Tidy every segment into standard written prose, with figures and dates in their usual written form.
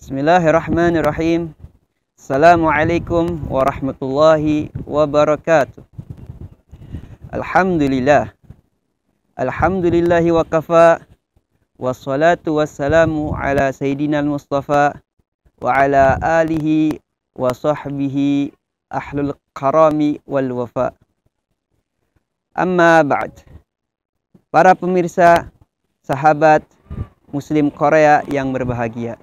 Bismillahirrahmanirrahim. Assalamualaikum warahmatullahi wabarakatuh. Alhamdulillah. Alhamdulillahi wa kafa. Wassalatu wassalamu ala sayyidina al-Mustafa wa ala alihi wa sahbihi ahlul karami wal wafa. Amma ba'd. Para pemirsa, sahabat Muslim Korea yang berbahagia.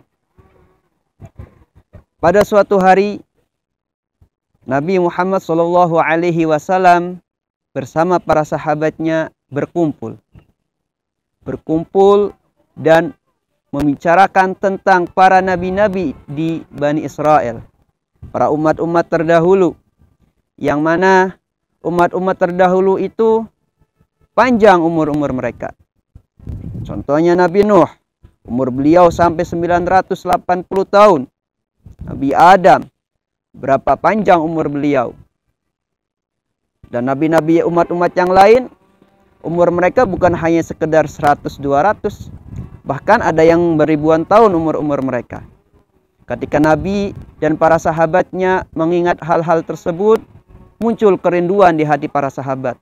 Pada suatu hari Nabi Muhammad SAW bersama para sahabatnya berkumpul dan membicarakan tentang para nabi-nabi di Bani Israel, para umat-umat terdahulu, yang mana umat-umat terdahulu itu panjang umur-umur mereka. Contohnya Nabi Nuh, umur beliau sampai 980 tahun. Nabi Adam, berapa panjang umur beliau. Dan nabi-nabi umat-umat yang lain, umur mereka bukan hanya sekedar 100-200, bahkan ada yang beribuan tahun umur-umur mereka. Ketika Nabi dan para sahabatnya mengingat hal-hal tersebut, muncul kerinduan di hati para sahabat.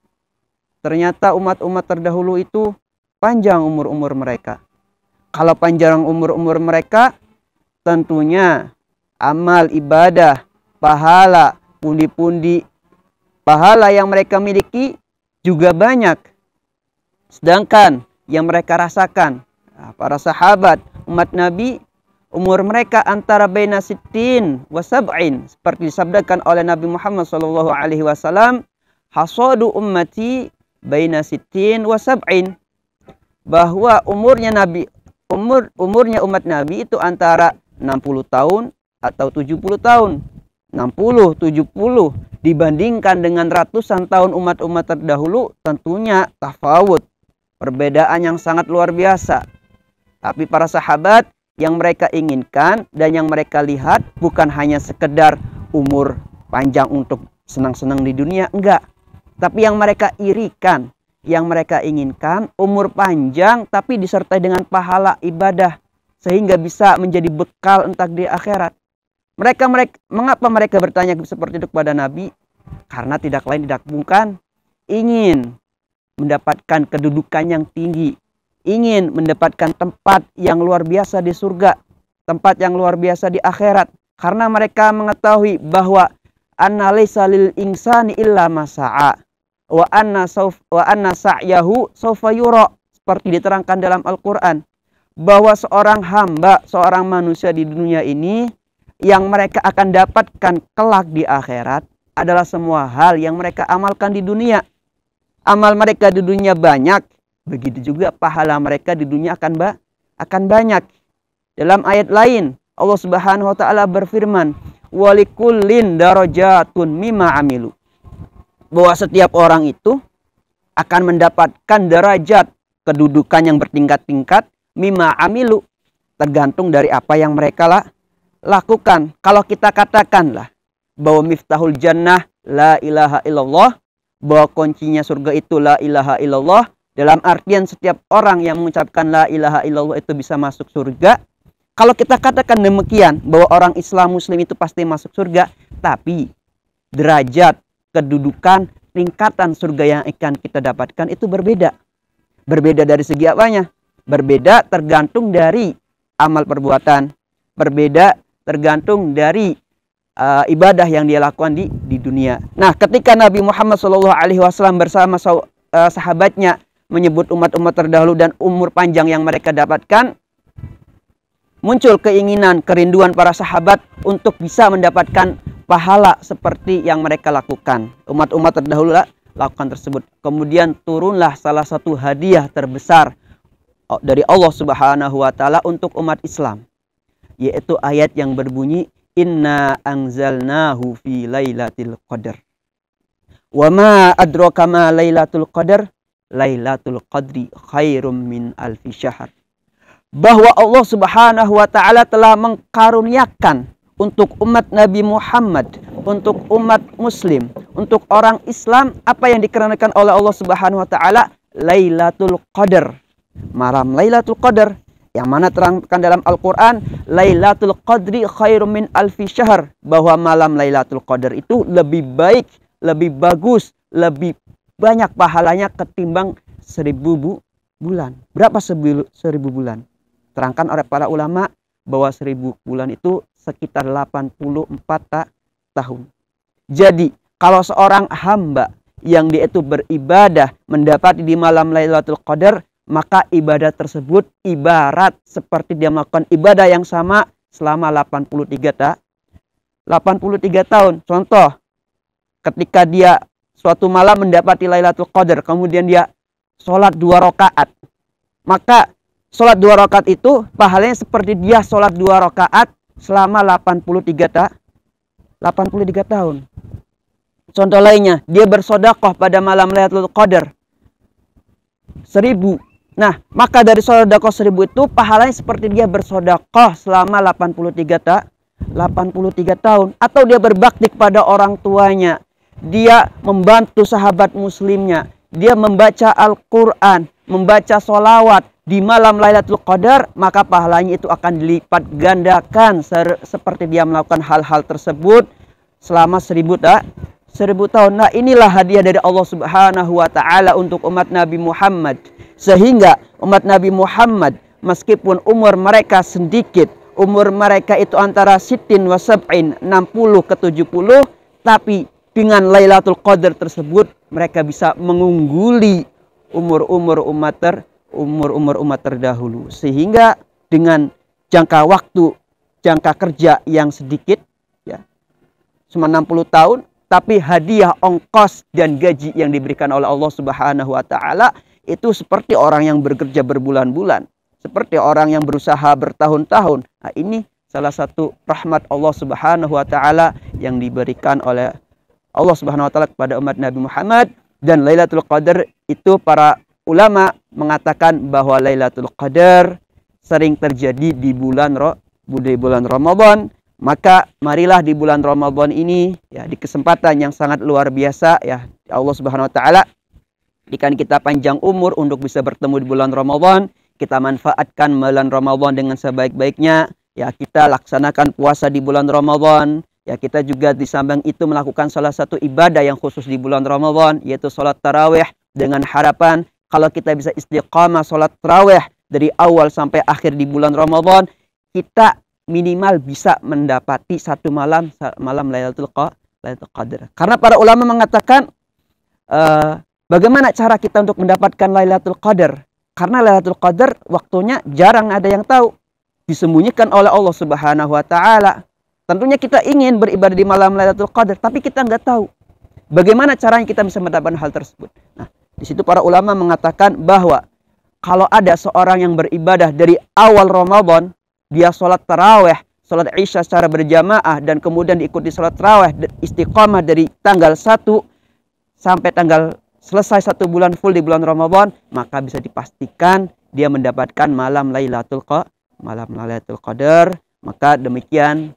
Ternyata umat-umat terdahulu itu panjang umur-umur mereka. Kalau panjang umur-umur mereka, tentunya amal ibadah, pahala, pundi-pundi pahala yang mereka miliki juga banyak. Sedangkan yang mereka rasakan, para sahabat umat Nabi, umur mereka antara baina sittin wa sab'in, seperti disabdakan oleh Nabi Muhammad SAW, hasadu ummati baina sittin wa sab'in, bahwa umurnya umat Nabi itu antara 60 tahun atau 70 tahun. 60, 70 dibandingkan dengan ratusan tahun umat-umat terdahulu, tentunya tafawut, perbedaan yang sangat luar biasa. Tapi para sahabat yang mereka inginkan dan yang mereka lihat bukan hanya sekedar umur panjang untuk senang-senang di dunia, enggak. Tapi yang mereka irikan, yang mereka inginkan umur panjang tapi disertai dengan pahala ibadah, sehingga bisa menjadi bekal entah di akhirat. Mengapa mereka bertanya seperti itu kepada Nabi? Karena tidak lain tidak bukan ingin mendapatkan kedudukan yang tinggi, ingin mendapatkan tempat yang luar biasa di surga, tempat yang luar biasa di akhirat. Karena mereka mengetahui bahwa anna laisa lil insani illa ma sa'a wa anna sa'yahu sawfa yura, seperti diterangkan dalam Al-Qur'an, bahwa seorang hamba, seorang manusia di dunia ini, yang mereka akan dapatkan kelak di akhirat adalah semua hal yang mereka amalkan di dunia. Amal mereka di dunia banyak, begitu juga pahala mereka di dunia akan banyak. Dalam ayat lain, Allah Subhanahu wa taala berfirman, "Walikullin darajatun mimma amilu." Bahwa setiap orang itu akan mendapatkan derajat, kedudukan yang bertingkat-tingkat, mimma amilu, tergantung dari apa yang mereka lakukan. Kalau kita katakanlah bahwa miftahul jannah la ilaha illallah, bahwa kuncinya surga itu la ilaha illallah, dalam artian setiap orang yang mengucapkan la ilaha illallah itu bisa masuk surga. Kalau kita katakan demikian, bahwa orang Islam Muslim itu pasti masuk surga, tapi derajat, kedudukan, tingkatan surga yang akan kita dapatkan itu berbeda. Berbeda dari segi apanya? Berbeda tergantung dari amal perbuatan, berbeda tergantung dari ibadah yang dia lakukan di dunia. Nah, ketika Nabi Muhammad SAW bersama sahabatnya menyebut umat-umat terdahulu dan umur panjang yang mereka dapatkan, muncul keinginan, kerinduan para sahabat untuk bisa mendapatkan pahala seperti yang mereka lakukan. Umat-umat terdahulu lakukan tersebut. Kemudian turunlah salah satu hadiah terbesar dari Allah Subhanahu wa taala untuk umat Islam, yaitu ayat yang berbunyi, "Inna anzalnahu fi lailatul qadar." Wa ma adraka ma lailatul qadar? Lailatul qadri khairum min alfi syahr. Bahwa Allah Subhanahu wa taala telah mengkaruniakan untuk umat Nabi Muhammad, untuk umat Muslim, untuk orang Islam, apa yang dikarenakan oleh Allah Subhanahu wa taala? Lailatul Qadar. Malam Lailatul Qadar Yang mana terangkan dalam Al-Quran, Lailatul Qadri khairum min alfi syahr. Bahwa malam Lailatul Qadar itu lebih baik, lebih bagus, lebih banyak pahalanya ketimbang 1000 bulan. Berapa 1000 bulan? Terangkan oleh para ulama bahwa 1000 bulan itu sekitar 84 tahun. Jadi, kalau seorang hamba yang dia itu beribadah mendapati di malam Lailatul Qadar, maka ibadah tersebut ibarat seperti dia melakukan ibadah yang sama selama 83 tahun. Contoh, ketika dia suatu malam mendapati Lailatul Qadar, kemudian dia sholat 2 rakaat. Maka sholat 2 rakaat itu pahalanya seperti dia sholat 2 rakaat selama 83 tahun. Contoh lainnya, dia bersedekah pada malam Lailatul Qadar 1000. Nah, maka dari sedekah 1000 itu pahalanya seperti dia bersedekah selama 83 tahun. Atau dia berbakti kepada orang tuanya, dia membantu sahabat muslimnya, dia membaca Al-Quran, membaca sholawat di malam Lailatul Qadar, maka pahalanya itu akan dilipat gandakan seperti dia melakukan hal-hal tersebut selama 1000 tahun. Nah, inilah hadiah dari Allah Subhanahu wa Ta'ala untuk umat Nabi Muhammad. Sehingga umat Nabi Muhammad, meskipun umur mereka sedikit, umur mereka itu antara sitin wa sab'in, 60 ke 70, tapi dengan Lailatul Qadar tersebut mereka bisa mengungguli umur-umur umat terdahulu. Sehingga dengan jangka waktu, jangka kerja yang sedikit, ya, cuma 60 tahun, tapi hadiah ongkos dan gaji yang diberikan oleh Allah Subhanahu wa Ta'ala itu seperti orang yang bekerja berbulan-bulan, seperti orang yang berusaha bertahun-tahun. Nah, ini salah satu rahmat Allah Subhanahu wa Ta'ala yang diberikan oleh Allah Subhanahu wa Ta'ala kepada umat Nabi Muhammad. Dan Lailatul Qadar itu para ulama mengatakan bahwa Lailatul Qadar sering terjadi di bulan Ramadan. Maka marilah di bulan Ramadan ini, ya, di kesempatan yang sangat luar biasa, ya, Allah Subhanahu wa Ta'ala jika kita panjang umur untuk bisa bertemu di bulan Ramadan, kita manfaatkan bulan Ramadan dengan sebaik-baiknya. Ya, kita laksanakan puasa di bulan Ramadan. Ya, kita juga di samping itu melakukan salah satu ibadah yang khusus di bulan Ramadan, yaitu sholat tarawih, dengan harapan kalau kita bisa istiqamah sholat tarawih dari awal sampai akhir di bulan Ramadan, kita minimal bisa mendapati satu malam Lailatul Qadar. Karena para ulama mengatakan, bagaimana cara kita untuk mendapatkan Lailatul Qadar? Karena Lailatul Qadar waktunya jarang ada yang tahu. Disembunyikan oleh Allah Subhanahu wa Ta'ala. Tentunya kita ingin beribadah di malam Lailatul Qadar, tapi kita nggak tahu bagaimana caranya kita bisa mendapatkan hal tersebut. Nah, di situ para ulama mengatakan bahwa kalau ada seorang yang beribadah dari awal Ramadan, dia sholat tarawih, sholat isya secara berjamaah, dan kemudian diikuti sholat tarawih istiqamah dari tanggal 1 sampai tanggal selesai 1 bulan full di bulan Ramadan, maka bisa dipastikan dia mendapatkan malam Lailatul Qadar. Maka demikian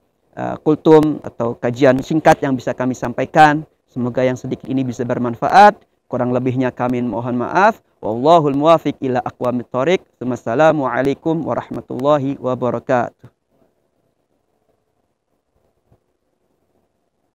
kultum atau kajian singkat yang bisa kami sampaikan. Semoga yang sedikit ini bisa bermanfaat. Kurang lebihnya kami mohon maaf. Wallahul muwafiq ila aqwamit thoriq. Wassalamualaikum warahmatullahi wabarakatuh.